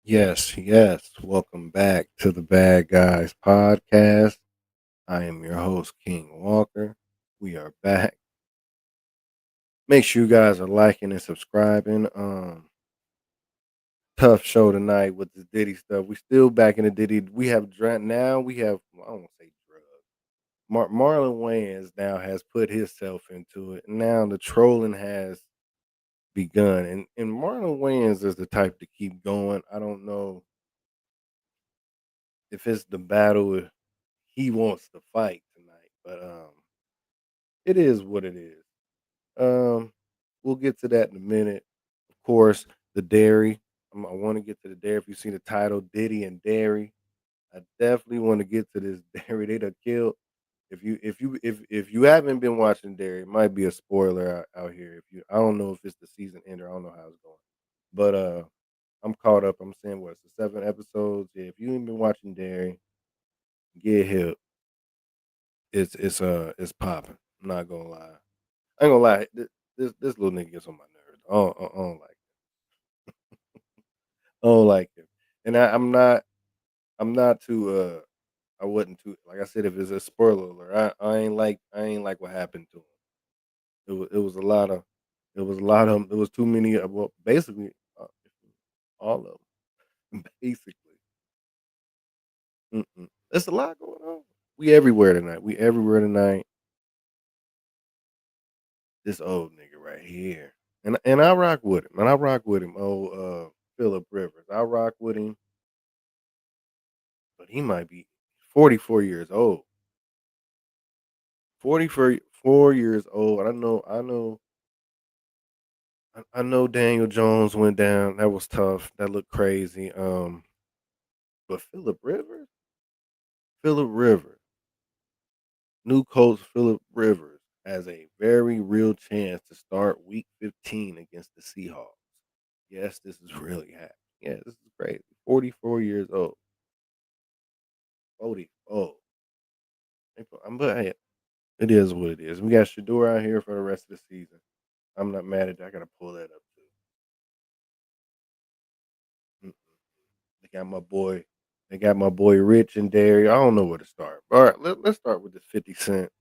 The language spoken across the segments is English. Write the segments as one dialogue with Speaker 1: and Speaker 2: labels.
Speaker 1: Yes, yes. Welcome back to the Bad Guys podcast. I am your host, King Walker. We are back. Make sure you guys are liking and subscribing. Tough show tonight with the Diddy stuff. We still back in the Diddy. We have now. We have I don't want to say drugs. Marlon Wayans now has put himself into it. Now the trolling has begun, and Marlon Wayans is the type to keep going. I don't know if it's the battle he wants to fight tonight. But it is what it is. Um, we'll get to that in a minute. Of course, the Derry. I want to get to the Derry. If you see the title, Diddy and Derry, I definitely want to get to this Derry. They done killed. If you haven't been watching Derry, it might be a spoiler out here. If you, I don't know if it's the season ender. I don't know how it's going, but I'm caught up. I'm saying what it's the 7 episodes. Yeah, if you ain't been watching Derry, get hip. It's popping. I'm not gonna lie. I ain't gonna lie. This little nigga gets on my nerves. I don't like him. And I'm not too I wasn't too like I said if it's a spoiler alert. I ain't like what happened to him. It was a lot of it was too many well basically all of them basically. There's a lot going on. We everywhere tonight. We everywhere tonight. This old nigga right here. And I rock with him. And I rock with him. Oh, Philip Rivers. I rock with him, but he might be 44 years old. 44 years old. I know Daniel Jones went down. That was tough. That looked crazy. But Philip Rivers, new coach Philip Rivers has a very real chance to start week 15 against the Seahawks. Yes, this is really happening. Yeah, this is crazy. 44 years old. 40. Oh, but hey, it is what it is. We got Shador out here for the rest of the season. I'm not mad at that. I gotta pull that up too. They got my boy. They got my boy Rich and Derry. I don't know where to start. All right, let's start with this 50 Cent.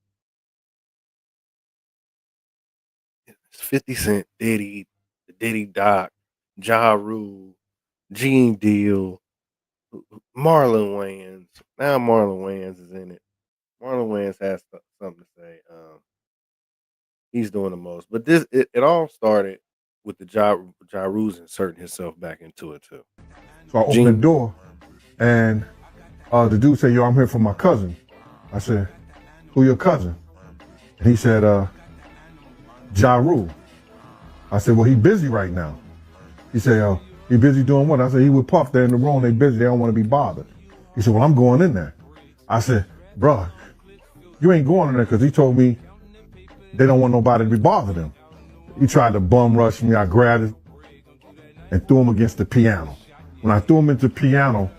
Speaker 1: It's 50 Cent, Diddy, the Diddy Doc, Ja Rule, Gene Deal, Marlon Wayans. Now Marlon Wayans is in it. Marlon Wayans has something to say. He's doing the most. But it all started with the Ja Rule's inserting himself back into it too.
Speaker 2: So I opened the
Speaker 1: Gene,
Speaker 2: door, and the dude said, "Yo, I'm here for my cousin." I said, "Who your cousin?" And he said, Ja Rule. I said, "Well, he busy right now." He said, "He busy doing what?" I said, "He with Puff. They're in the room. They busy. They don't want to be bothered." He said, "Well, I'm going in there." I said, "Bruh, you ain't going in there because he told me they don't want nobody to be bothered him." He tried to bum rush me. I grabbed it and threw him against the piano. When I threw him into the piano,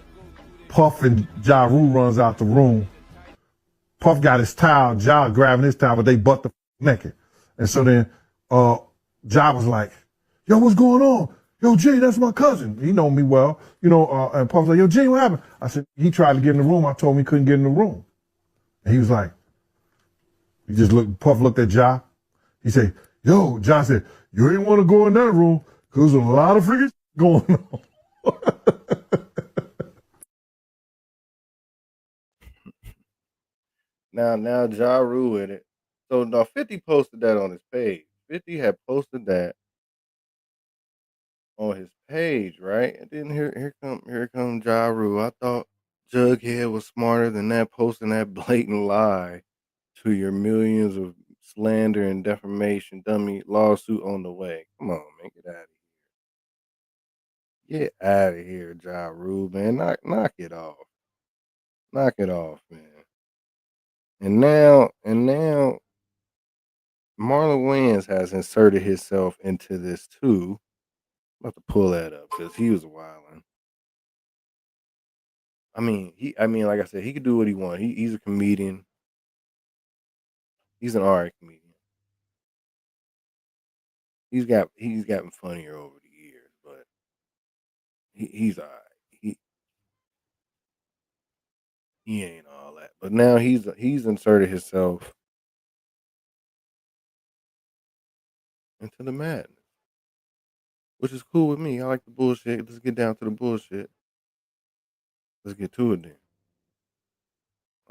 Speaker 2: Puff and Ja Rule runs out the room. Puff got his towel, Ja grabbing his towel, but they butt the naked. And so then Ja was like, "Yo, what's going on? Yo, Jay, that's my cousin." He know me well. And Puff was like, "Yo, Jay, what happened?" I said, "He tried to get in the room. I told him he couldn't get in the room." And he was like, Puff looked at Ja. He said, "Yo," Ja said, "you ain't want to go in that room because there's a lot of freaking going on."
Speaker 1: now Ja Rule in it. So now 50 posted that on his page. 50 had posted that on his page, right? And then here come Ja Rule. I thought Jughead was smarter than that, posting that blatant lie to your millions of slander and defamation dummy lawsuit on the way. Come on, man, get out of here. Get out of here, Ja Rule, man. Knock it off. Knock it off, man. And now Marlon Wayans has inserted himself into this too. I'm about to pull that up because he was wilding. I mean, like I said, he could do what he wants. He's a comedian. He's an alright comedian. He's gotten funnier over the years, but he's alright. he ain't all that. But now he's inserted himself into the madness, which is cool with me. I like the bullshit. Let's get down to the bullshit. Let's get to it then.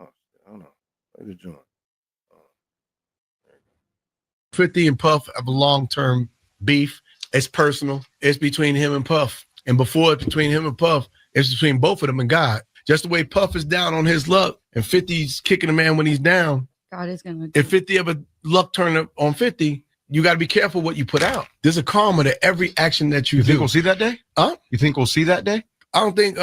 Speaker 1: Oh shit, I don't know. Play the joint. Oh, there you go.
Speaker 3: 50 and Puff have a long-term beef. It's personal. It's between him and Puff. And before it's between him and Puff, it's between both of them and God. Just the way Puff is down on his luck and 50's kicking a man when he's down.
Speaker 4: God is going to.
Speaker 3: If 50 ever luck turn up on 50, you got to be careful what you put out. There's a karma to every action that you do.
Speaker 5: You think we'll see that day?
Speaker 3: Huh?
Speaker 5: You think we'll see that day?
Speaker 3: I don't think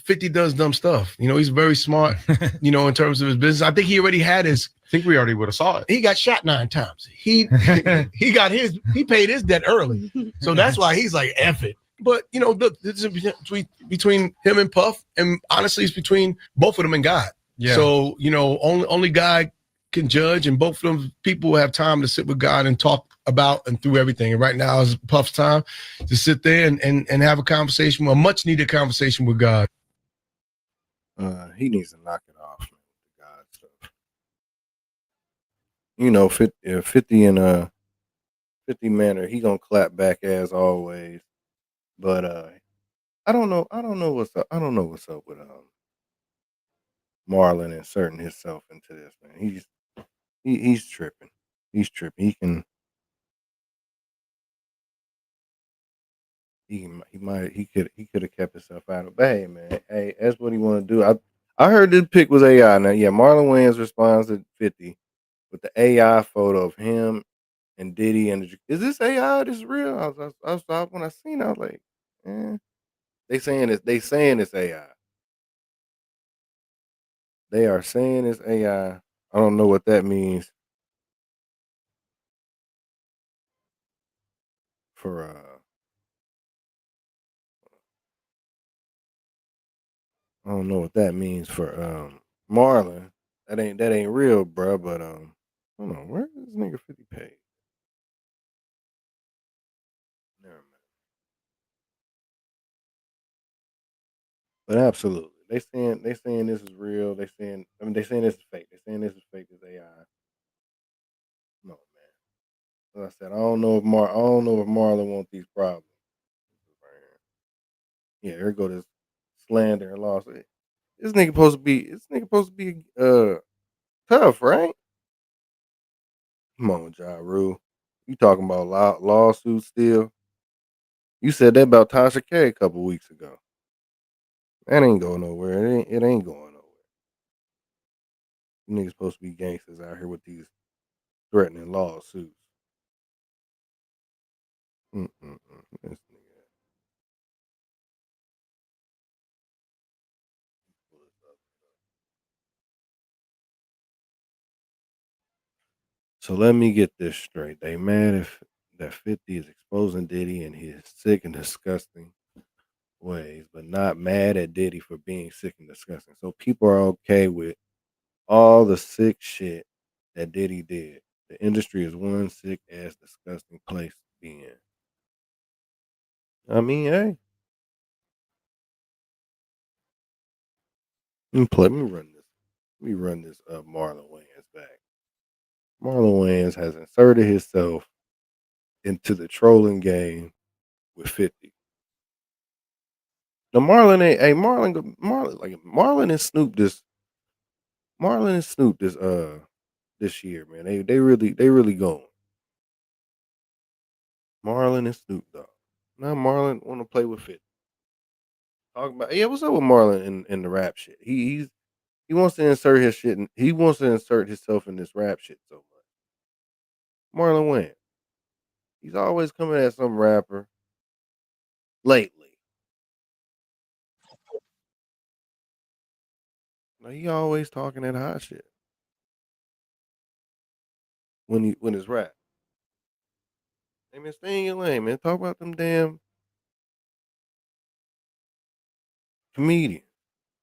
Speaker 3: 50 does dumb stuff. You know, he's very smart, you know, in terms of his business. I think he already had his.
Speaker 5: I think we already would have saw it.
Speaker 3: He got shot 9 times. He paid his debt early. So that's why he's like, F it. But, you know, look, this is between him and Puff. And honestly, it's between both of them and God.
Speaker 5: Yeah.
Speaker 3: So, you know, only God can judge, and both of them people have time to sit with God and talk about and through everything. And right now is Puff's time to sit there and have a conversation, a much needed conversation with God.
Speaker 1: He needs to knock it off, man, with the God stuff. You know, 50 and 50 manner, he gonna clap back as always. But I don't know what's up. I don't know what's up with Marlon inserting himself into this, man. He's tripping. He's tripping. He could have kept himself out of it. But hey, man, hey, that's what he want to do. I heard this pic was AI. Now, yeah, Marlon Wayans responds to 50 with the AI photo of him and Diddy is this AI? This is real? I was when I seen it, I was like, eh. They saying it's AI. They are saying it's AI. I don't know what that means for I don't know what that means for Marlon. That ain't real, bro. But hold on, where is this nigga 50 paid? Never mind. But absolutely, they saying this is real. They saying they saying this is fake. They saying this is fake. This AI. No, man. As I said, I don't know if Marlon wants these problems. Yeah, here go this slander and loss. This nigga supposed to be tough, right? Come on, Ja Rule. You talking about lawsuits still? You said that about Tasha K a couple weeks ago. That ain't going nowhere. It ain't going nowhere. You niggas supposed to be gangsters out here with these threatening lawsuits. This nigga. So let me get this straight. They mad if that 50 is exposing Diddy in his sick and disgusting ways, but not mad at Diddy for being sick and disgusting. So people are okay with all the sick shit that Diddy did. The industry is one sick ass disgusting place to be in. I mean, hey. Let me run this. Let me run this Marlon Wayans back. Marlon Wayans has inserted himself into the trolling game with 50. Now Marlon ain't Marlon and Snoop this year, man. They really going. Marlon and Snoop Dogg. Now Marlon want to play with 50. Talk about what's up with Marlon in the rap shit? He wants to insert his shit and he wants to insert himself in this rap shit so much. Marlon Wayans. He's always coming at some rapper lately. Now he always talking that hot shit. When it's rap. Hey man, stay in your lane, man. Talk about them damn comedians.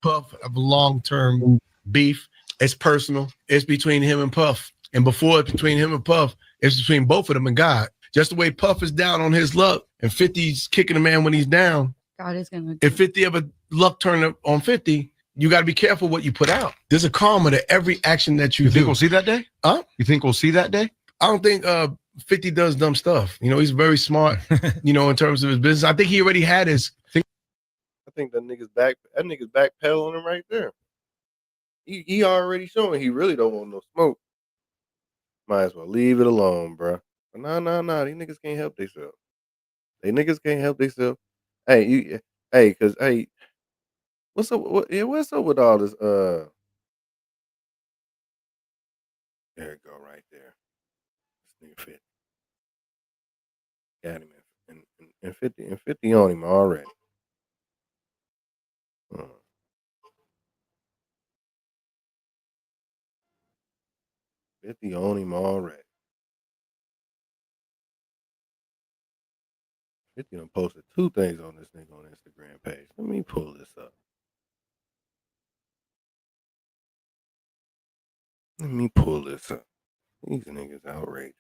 Speaker 3: Puff have a long-term beef. It's personal. It's between him and Puff. And before it's between him and Puff, it's between both of them and God. Just the way Puff is down on his luck and 50's kicking a man when he's down.
Speaker 4: God is going to.
Speaker 3: If 50 ever luck turn up on 50, you got to be careful what you put out. There's a karma to every action that you
Speaker 5: You
Speaker 3: do.
Speaker 5: think we'll see that day?
Speaker 3: Huh?
Speaker 5: You think we'll see that day?
Speaker 3: I don't think 50 does dumb stuff. You know, he's very smart, you know, in terms of his business. I think he already had his thing.
Speaker 1: I think that nigga's backpedaling him right there. He already showing he really don't want no smoke. Might as well leave it alone, bro. Nah. These niggas can't help themselves. They niggas can't help themselves. Cause what's up? What's up with all this? There it go, right there. This nigga 50 got him, and 50 on him already. Uh, 50 on him already. 50 done posted 2 things on this nigga on Instagram page. Let me pull this up. Let me pull this up. These niggas outrageous.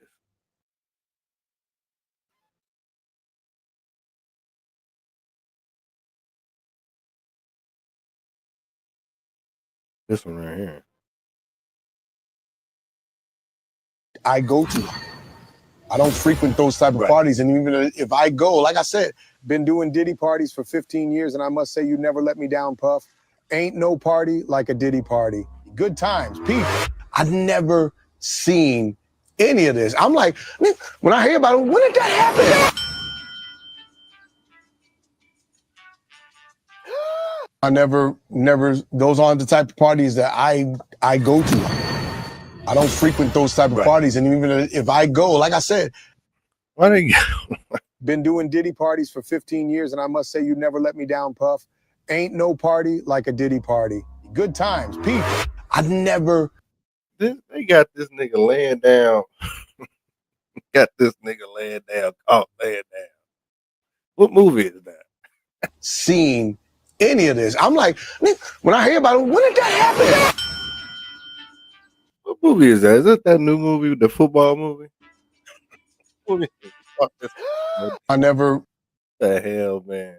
Speaker 1: This one right here.
Speaker 4: I go to. I don't frequent those type of parties. And even if I go, like I said, been doing Diddy parties for 15 years, and I must say you never let me down, Puff. Ain't no party like a Diddy party. Good times, people. I've never seen any of this. I'm like, when I hear about it, when did that happen? I never, those aren't the type of parties that I go to. I don't frequent those type of parties. And even if I go, like I said,
Speaker 1: Why they
Speaker 4: been doing Diddy parties for 15 years, and I must say you never let me down, Puff. Ain't no party like a Diddy party. Good times, people. I've never.
Speaker 1: They got this nigga laying down. Got this nigga laying down, caught laying down. What movie is that?
Speaker 4: Seen any of this. I'm like, when I hear about it, when did that happen?
Speaker 1: What movie is that? Is that new movie, the football movie? Fuck this.
Speaker 4: I never.
Speaker 1: The hell, man.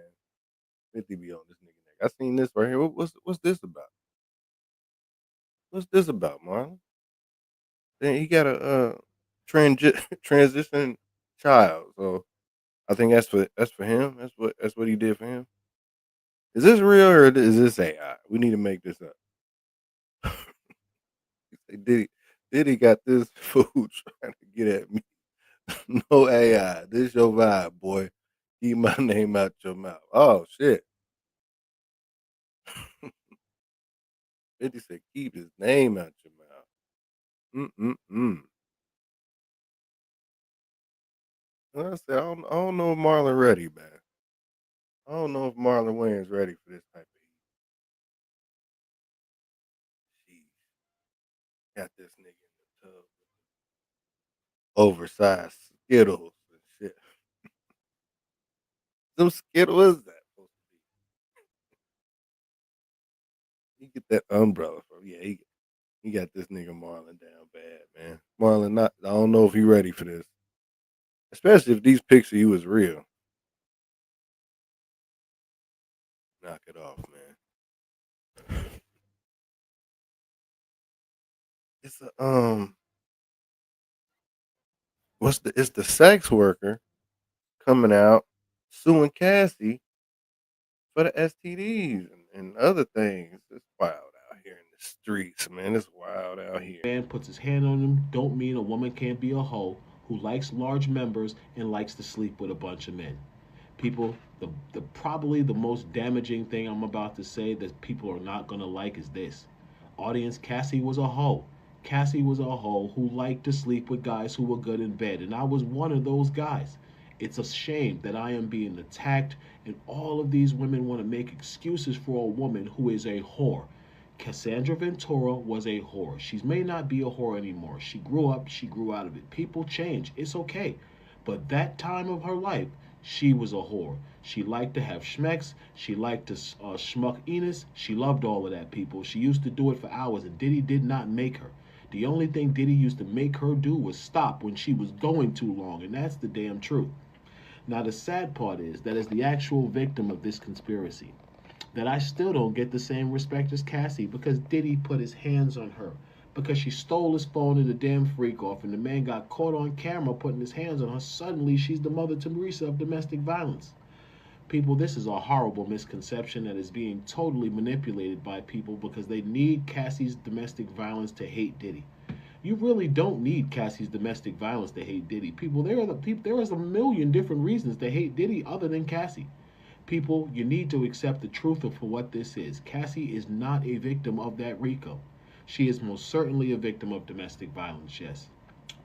Speaker 1: 50 be on this nigga neck. I seen this right here. What's this about? What's this about, Marlon? Then he got a transition child. So I think that's for him. That's what he did for him. Is this real or is this AI? We need to make this up. Diddy got this fool trying to get at me. No AI. This your vibe, boy. Keep my name out your mouth. Oh shit. 50 said keep his name out your mouth. I said I don't know if Marlon ready, man. I don't know if Marlon Wayans ready for this type of heat. Jeez. Got this nigga in the tub. Oversized Skittles and shit. Some Skittles is that supposed to be? He get that umbrella from he got this nigga Marlon down bad, man. Marlon I don't know if he ready for this. Especially if these pics of you is real. Knock it off, man. It's a it's the sex worker coming out suing Cassie for the STDs and other things. It's wild out here in the streets, man. It's wild out here.
Speaker 6: Man puts his hand on them don't mean a woman can't be a hoe who likes large members and likes to sleep with a bunch of men. People, the probably the most damaging thing I'm about to say that people are not gonna like is this. Audience, Cassie was a hoe. Cassie was a hoe who liked to sleep with guys who were good in bed, and I was one of those guys. It's a shame that I am being attacked, and all of these women want to make excuses for a woman who is a whore. Cassandra Ventura was a whore. She may not be a whore anymore. She grew up, she grew out of it. People change. It's okay. But that time of her life, she was a whore. She liked to have schmecks. She liked to schmuck Enos. She loved all of that, people. She used to do it for hours, and Diddy did not make her. The only thing Diddy used to make her do was stop when she was going too long, and that's the damn truth. Now, the sad part is that as the actual victim of this conspiracy, that I still don't get the same respect as Cassie because Diddy put his hands on her. Because she stole his phone and the damn freak off, and the man got caught on camera putting his hands on her. Suddenly, she's the Mother Teresa of domestic violence. People, this is a horrible misconception that is being totally manipulated by people because they need Cassie's domestic violence to hate Diddy. You really don't need Cassie's domestic violence to hate Diddy. People, there is a million different reasons to hate Diddy other than Cassie. People, you need to accept the truth of for what this is. Cassie is not a victim of that RICO. She is most certainly a victim of domestic violence, yes.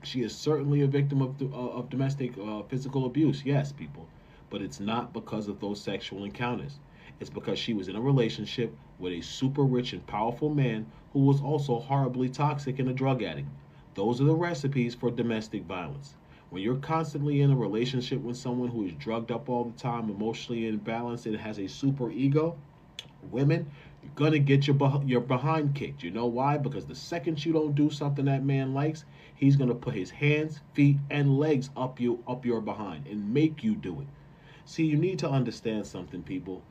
Speaker 6: She is certainly a victim of domestic physical abuse, yes, people. But it's not because of those sexual encounters. It's because she was in a relationship with a super rich and powerful man who was also horribly toxic and a drug addict. Those are the recipes for domestic violence. When you're constantly in a relationship with someone who is drugged up all the time, emotionally imbalanced, and has a super ego, women, you're gonna get your behind kicked. You know why? Because the second you don't do something that man likes, he's gonna put his hands, feet, and legs up your behind and make you do it. See, you need to understand something, people.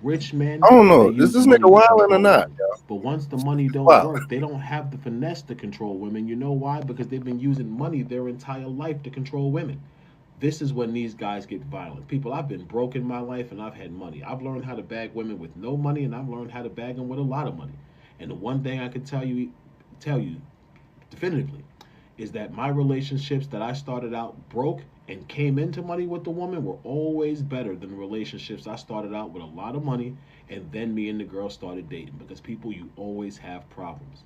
Speaker 6: Rich men,
Speaker 1: I don't
Speaker 6: they
Speaker 1: know. Is
Speaker 6: use
Speaker 1: this nigga
Speaker 6: money to
Speaker 1: wilding or
Speaker 6: control
Speaker 1: not,
Speaker 6: women.
Speaker 1: yo?
Speaker 6: But once the money don't
Speaker 1: Wow.
Speaker 6: work, they don't have the finesse to control women. You know why? Because they've been using money their entire life to control women. This is when these guys get violent. People, I've been broke in my life and I've had money. I've learned how to bag women with no money and I've learned how to bag them with a lot of money. And the one thing I can tell you definitively is that my relationships that I started out broke and came into money with the woman were always better than the relationships I started out with a lot of money and then me and the girl started dating because people, you always have problems.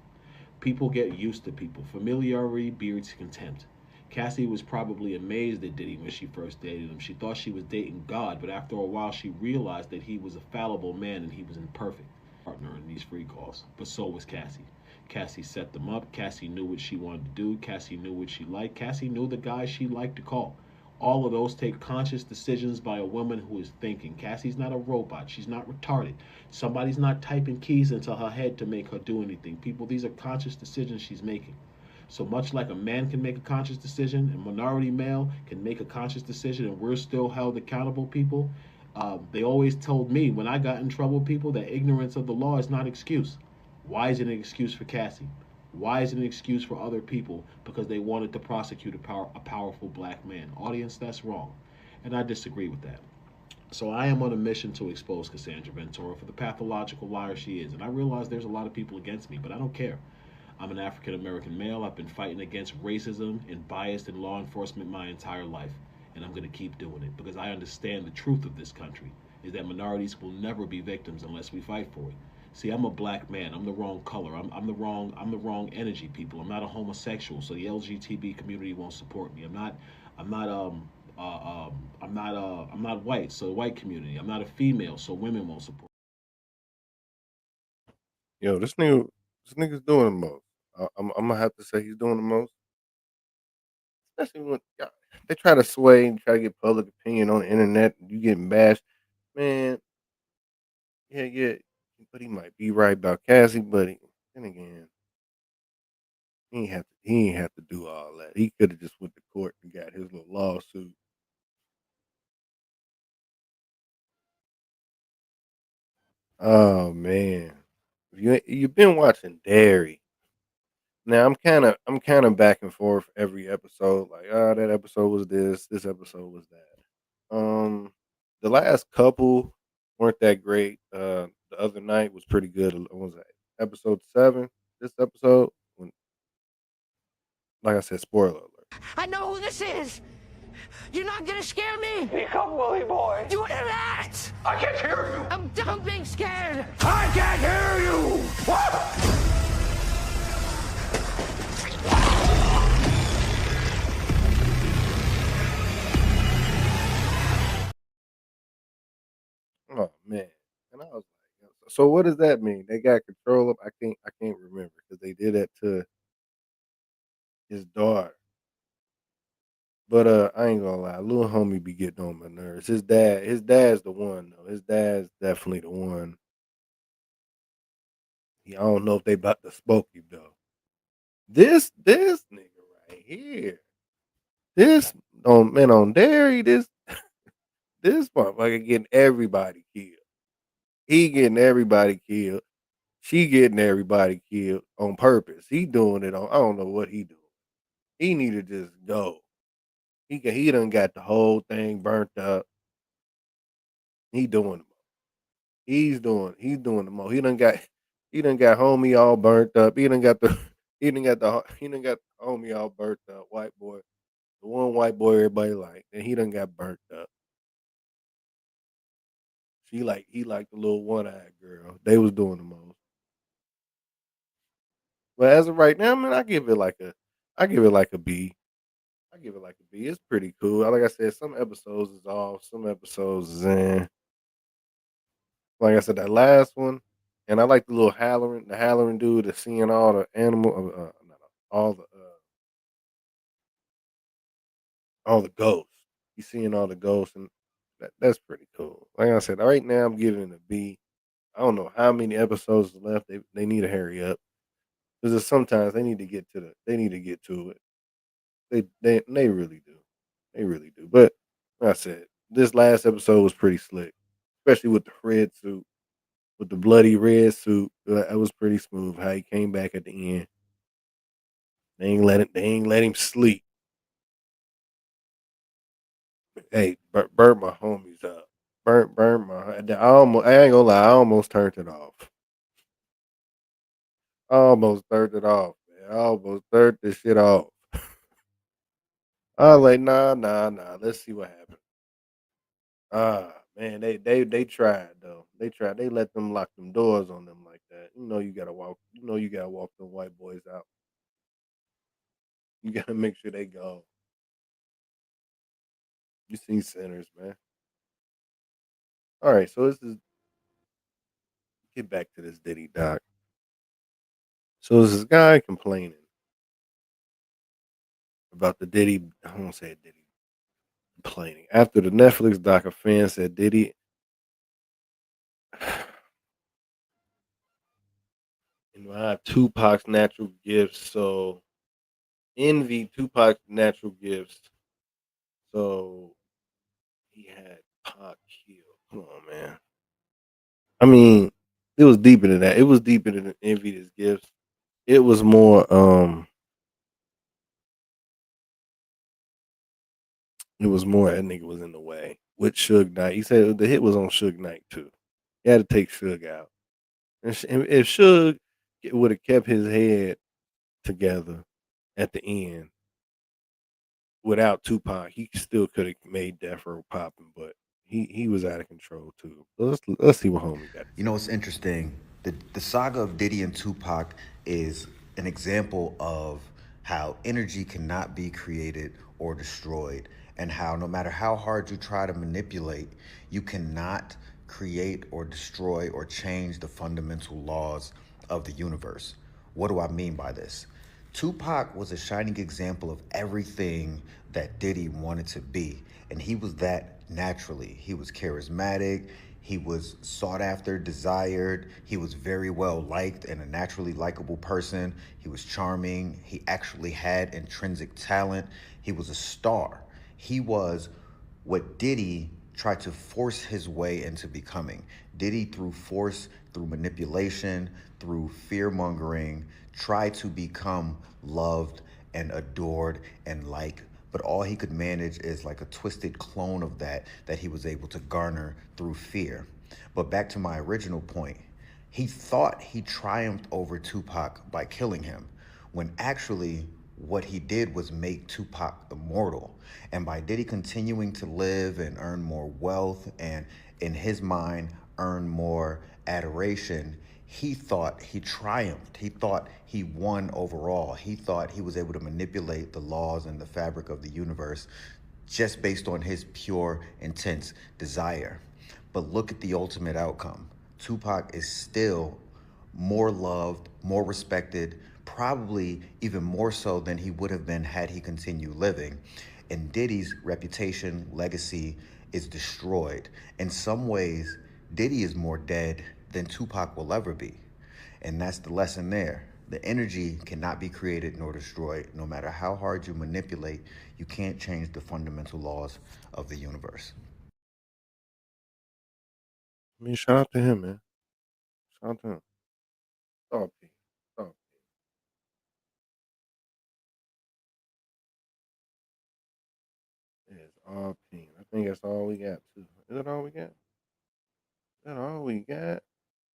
Speaker 6: People get used to people. Familiarity breeds contempt. Cassie was probably amazed at Diddy when she first dated him. She thought she was dating God, but after a while she realized that he was a fallible man and he was imperfect partner in these free calls. But so was Cassie. Cassie set them up. Cassie knew what she wanted to do. Cassie knew what she liked. Cassie knew the guys she liked to call. All of those take conscious decisions by a woman who is thinking. Cassie's not a robot. She's not retarded. Somebody's not typing keys into her head to make her do anything. People, these are conscious decisions she's making. So much like a man can make a conscious decision, a minority male can make a conscious decision, and we're still held accountable, people. They always told me when I got in trouble, people, that ignorance of the law is not excuse. Why is it an excuse for Cassie? Why is it an excuse for other people? Because they wanted to prosecute a powerful black man. Audience, that's wrong. And I disagree with that. So I am on a mission to expose Cassandra Ventura for the pathological liar she is. And I realize there's a lot of people against me, but I don't care. I'm an African American male. I've been fighting against racism and bias in law enforcement my entire life. And I'm going to keep doing it because I understand the truth of this country is that minorities will never be victims unless we fight for it. See, I'm a black man. I'm the wrong color. I'm the wrong energy, people. I'm not a homosexual, so the LGBT community won't support me. I'm not white, so the white community. I'm not a female, so women won't support.
Speaker 1: Yo, this nigga's doing the most. I'm gonna have to say he's doing the most, especially when they try to sway and try to get public opinion on the internet. And you getting bashed, man. Yeah, yeah, but he might be right about Cassie, but then again, he ain't have to do all that. He could have just went to court and got his little lawsuit. Oh man, you've been watching Derry. Now I'm kind of back and forth every episode. Like, oh, that episode was this episode was that. The last couple weren't that great. The other night was pretty good. What was that? Episode 7. This episode, like I said, spoiler alert.
Speaker 7: I know who this is. You're not gonna scare me. Become Willie Boy. You interact. I can't hear you. I'm done being scared. I can't hear you. What?
Speaker 1: Oh man, and I was like, so what does that mean? They got control of? I can't remember because they did that to his daughter. But I ain't gonna lie, little homie be getting on my nerves. His dad's the one though. His dad's definitely the one. I don't know if they about to smoke him though. This nigga right here, this on man on Derry, this motherfucker getting everybody killed. He getting everybody killed. She getting everybody killed on purpose. He doing it on I don't know what he doing. He need to just go. He done got the whole thing burnt up. He doing the most. He's doing the most. He done got homie all burnt up. He done got the homie all burnt up. White boy. The one white boy everybody like. And he done got burnt up. He like the little one-eyed girl. They was doing the most. But as of right now, man, I give it like a B. I give it like a B. It's pretty cool. Like I said, some episodes is off, some episodes is in. Like I said, that last one, and I like the Halloran dude that's seeing all the no, all the all the ghosts. He's seeing all the ghosts, and that's pretty cool. Like I said, right now I'm giving it a B. I don't know how many episodes is left. They need to hurry up because sometimes they need to get to it. They really do. They really do. But like I said, this last episode was pretty slick, especially with the red suit, with the bloody red suit. That was pretty smooth. How he came back at the end. They ain't let him sleep. Hey, burnt my homies up. Burnt my. I ain't gonna lie. I almost turned it off. I almost turned it off, man. I almost turned this shit off. I was like, nah. Let's see what happens. Man, they tried though. They tried. They let them lock them doors on them like that. You know you gotta walk. You know you gotta walk them white boys out. You gotta make sure they go. You seen sinners, man. All right, so this is get back to this Diddy doc. So there's this guy complaining about the Diddy. I won't say Diddy complaining after the Netflix doc. A fan said Diddy admired Tupac's natural gifts, so envy Tupac's natural gifts. So he had Pac killed. Come on, man. I mean, it was deeper than that. It was deeper than envy his gifts. It was more. It was more that nigga was in the way with Suge Knight. He said the hit was on Suge Knight too. He had to take Suge out. And if Suge would have kept his head together at the end without Tupac, he still could have made Death Row popping, but he was out of control too. So let's see what homie got to
Speaker 8: You know, it's interesting. The saga of Diddy and Tupac is an example of how energy cannot be created or destroyed, and how no matter how hard you try to manipulate, you cannot create or destroy or change the fundamental laws of the universe. What do I mean by this? Tupac was a shining example of everything that Diddy wanted to be, and he was that naturally. He was charismatic, he was sought after, desired, he was very well liked and a naturally likable person. He was charming, he actually had intrinsic talent, he was a star. He was what Diddy tried to force his way into becoming. Diddy, through force, through manipulation, through fear mongering, tried to become loved and adored and liked. But all he could manage is like a twisted clone of that he was able to garner through fear. But back to my original point, he thought he triumphed over Tupac by killing him, when actually what he did was make Tupac immortal. And by Diddy continuing to live and earn more wealth and, in his mind, earn more adoration, he thought he triumphed. He thought he won overall. He thought he was able to manipulate the laws and the fabric of the universe just based on his pure, intense desire. But look at the ultimate outcome. Tupac is still more loved, more respected, probably even more so than he would have been had he continued living. And Diddy's reputation, legacy is destroyed. In some ways, Diddy is more dead than Tupac will ever be. And that's the lesson there. The energy cannot be created nor destroyed. No matter how hard you manipulate, you can't change the fundamental laws of the universe.
Speaker 1: I mean, shout out to him, man. Shout out to him. Oh, P. Oh, it's all P. I think that's all we got too. Is that all we got? Is that all we got?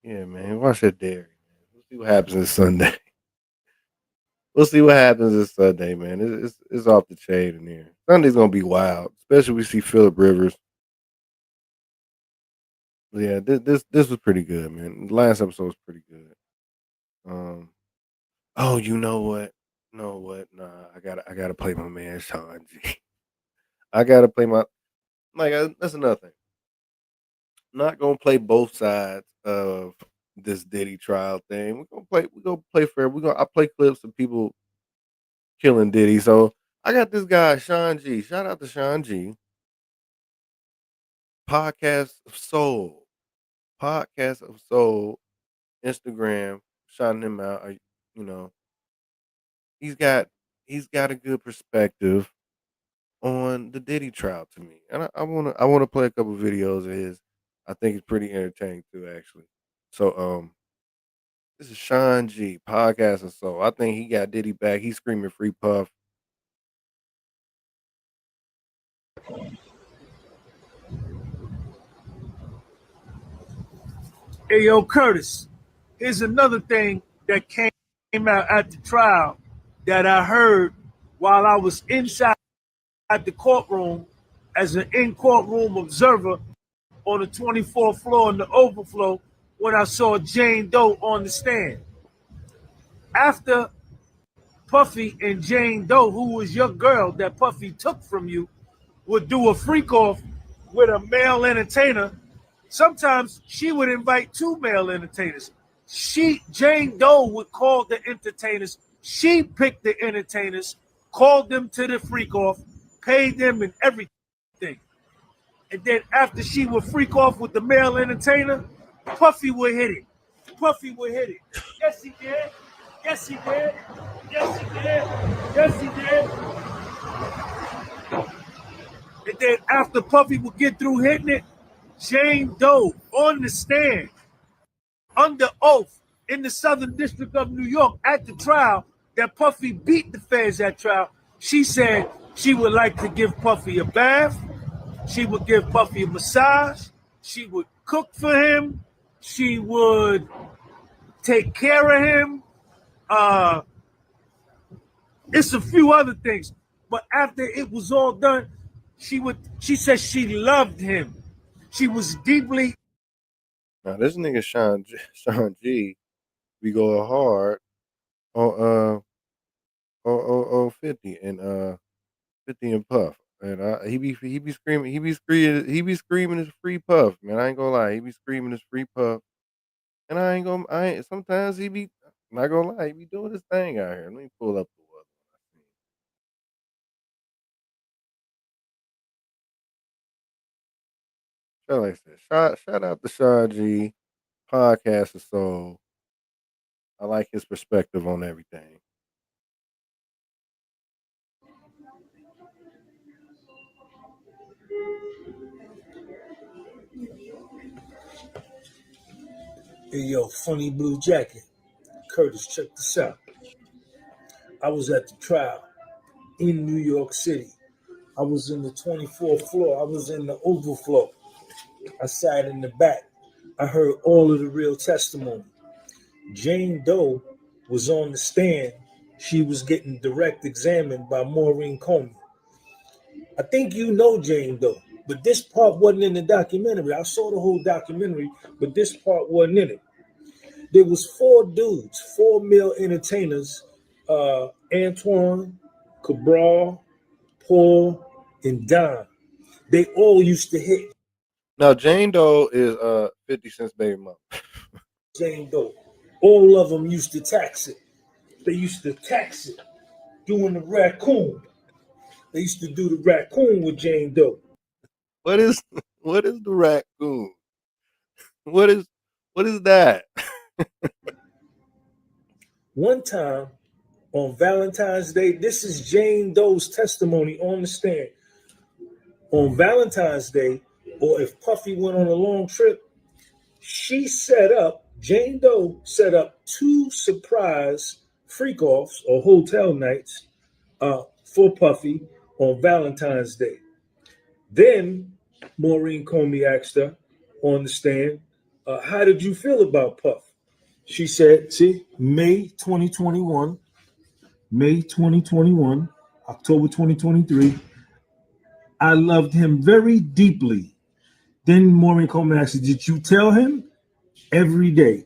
Speaker 1: Yeah, man. Watch that Derry, man. We'll see what happens this Sunday. We'll see what happens this Sunday, man. It's off the chain in here. Sunday's gonna be wild, especially if we see Phillip Rivers. Yeah, this was pretty good, man. The last episode was pretty good. Oh, you know what? Know what? Nah, I gotta play my man Sean G. I gotta play my that's another thing. Not gonna play both sides of this Diddy trial thing. We're gonna play fair. I play clips of people killing Diddy. So I got this guy, Sean G. Shout out to Sean G. Podcast of Soul. Podcast of Soul. Instagram, shouting him out. You know, he's got he's got a good perspective on the Diddy trial to me. And I wanna play a couple videos of his. I think it's pretty entertaining too, actually. So this is Sean G, Podcast of Soul. I think he got Diddy back. He's screaming free Puff.
Speaker 9: Hey, yo, Curtis, here's another thing that came out at the trial that I heard while I was inside the courtroom as an in-courtroom observer on the 24th floor in the overflow when I saw Jane Doe on the stand. After Puffy and Jane Doe, who was your girl that Puffy took from you, would do a freak-off with a male entertainer, sometimes she would invite two male entertainers. Jane Doe would call the entertainers. She picked the entertainers, called them to the freak off, paid them and everything. And then after she would freak off with the male entertainer, Puffy would hit it. Puffy would hit it. Yes, he did. Yes, he did. Yes, he did. Yes, he did. And then after Puffy would get through hitting it, Jane Doe on the stand, under oath in the Southern District of New York at the trial that Puffy beat the feds at trial, she said she would like to give Puffy a bath, she would give Puffy a massage, she would cook for him, she would take care of him. It's a few other things. But after it was all done, she said she loved him. She was deeply.
Speaker 1: Now this nigga Sean G, we go hard on 50 and 50 and Puff. And he be screaming his free Puff, man. I ain't gonna lie, he be screaming his free Puff. And I ain't sometimes he be not gonna lie, he be doing his thing out here. Let me pull up the one. Like I said, shout out to Sean G, Podcast of Soul. I like his perspective on everything.
Speaker 9: Hey, yo, funny blue jacket. Curtis, check this out. I was at the trial in New York City. I was in the 24th floor. I was in the overflow. I sat in the back. I heard all of the real testimony. Jane Doe was on the stand. She was getting direct examined by Maureen Coleman. I think you know Jane Doe, but this part wasn't in the documentary. I saw the whole documentary, but this part wasn't in it. There was four dudes, four male entertainers, Antoine, Cabral, Paul, and Don. They all used to hit.
Speaker 1: Now Jane Doe is 50 Cent's baby mom.
Speaker 9: Jane Doe. All of them used to tax it. They used to tax it, doing the raccoon. They used to do the raccoon with Jane Doe.
Speaker 1: What is the raccoon? What is that?
Speaker 9: One time on Valentine's Day, this is Jane Doe's testimony on the stand. On Valentine's Day, or if Puffy went on a long trip, Jane Doe set up 2 surprise freak offs or hotel nights for Puffy on Valentine's Day. Then Maureen Comey asked her on the stand, how did you feel about Puff? She said, see, May 2021, October 2023, I loved him very deeply. Then Maureen Coleman asked, did you tell him? Every day.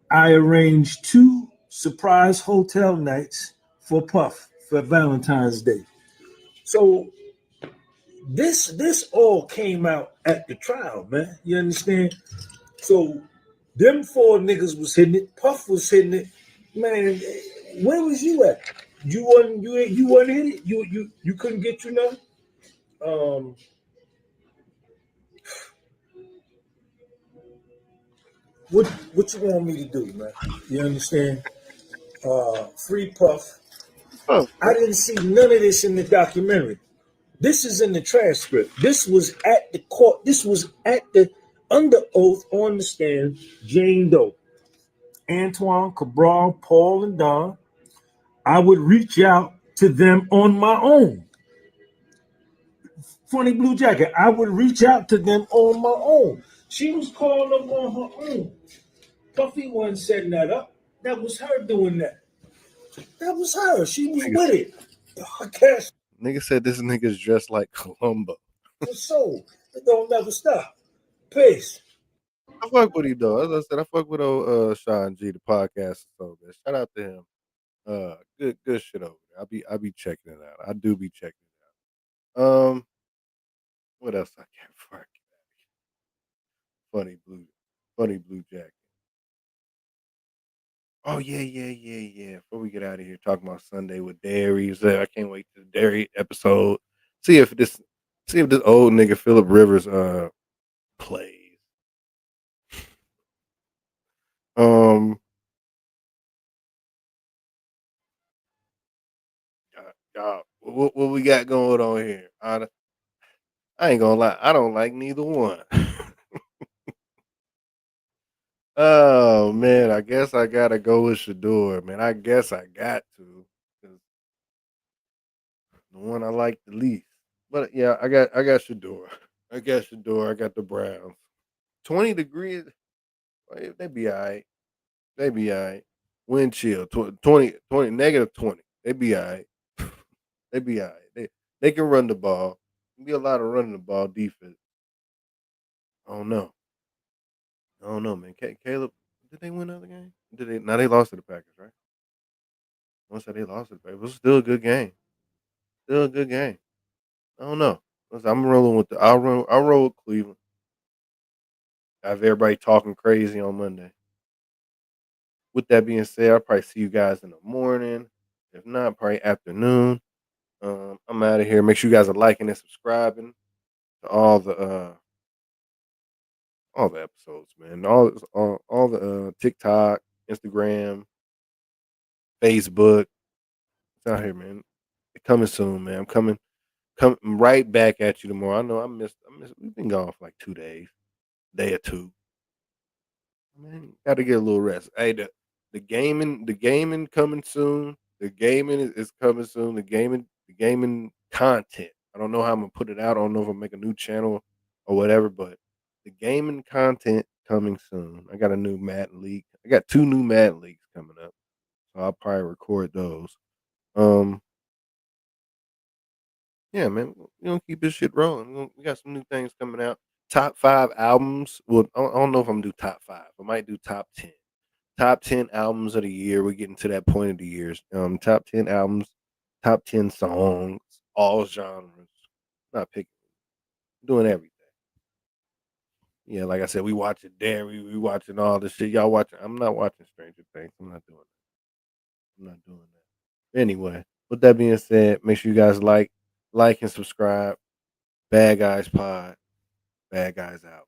Speaker 9: I arranged 2 surprise hotel nights for Puff for Valentine's Day. So this all came out at the trial, man. You understand? So them 4 niggas was hitting it. Puff was hitting it. Man, where was you at? You wasn't hit it. You couldn't get you none. What you want me to do, man? You understand? Free Puff.
Speaker 1: Oh,
Speaker 9: I didn't see none of this in the documentary. This is in the transcript. This was at the court. This was at the under oath on the stand. Jane Doe, Antoine, Cabral, Paul, and Don. I would reach out to them on my own. Funny Blue Jacket. I would reach out to them on my own. She was calling them on her own. Puffy wasn't setting that up. That was her doing that. That was her. She was with it. I guess
Speaker 1: nigga said this nigga's dressed like Columbo.
Speaker 9: for sure. It don't never stop. Peace.
Speaker 1: I fuck with him though. As I said, I fuck with old Sean G, the podcast. So man, shout out to him. Good shit over there. I be checking it out. I do be checking it out. What else I can't fuck? Funny blue jacket. Oh yeah. Before we get out of here, talking about Sunday with Derry. I can't wait to the Derry episode. See if this old nigga Philip Rivers plays. God, what we got going on here? I ain't gonna lie, I don't like neither one. Oh man, I guess I gotta go with Shador, man. I guess I got to, 'cause the one I like the least. But yeah, I got Shador. I got Shador. I got the Browns. 20 degrees. They be all right. They be all right. Wind chill. 20, -20. They be all right. They be all right. They can run the ball. Be a lot of running the ball defense. I don't know. I don't know, man. Caleb, did they win another game? Did they? Now they lost to the Packers, right? Once they lost to the Packers, it was still a good game. Still a good game. I don't know. Listen, I'm rolling with the. I'll roll with Cleveland. I have everybody talking crazy on Monday. With that being said, I'll probably see you guys in the morning. If not, probably afternoon. I'm out of here. Make sure you guys are liking and subscribing to all the episodes, man. All the TikTok, Instagram, Facebook. It's out here, man. Coming soon, man. I'm coming right back at you tomorrow. I know I missed. We've been gone for like 2 days, day or two. Man, got to get a little rest. Hey, the gaming coming soon. The gaming is coming soon. The gaming content. I don't know how I'm gonna put it out. I don't know if I'm make a new channel or whatever, but the gaming content coming soon. I got a new Madden league. I got 2 new Madden leagues coming up, so I'll probably record those. Um, yeah, man, we gonna keep this shit rolling. We got some new things coming out. Top 5 albums. Well, I don't know if I'm gonna do top 5. I might do top 10. Top 10 albums of the year. We're getting to that point of the years. Top 10 albums, top 10 songs, all genres. Not picking, doing everything. Yeah, like I said, we watching Derry, we watching all this shit. Y'all watching? I'm not watching Stranger Things. I'm not doing that. I'm not doing that. Anyway, with that being said, make sure you guys like and subscribe. Bad Guys Pod. Bad Guys out.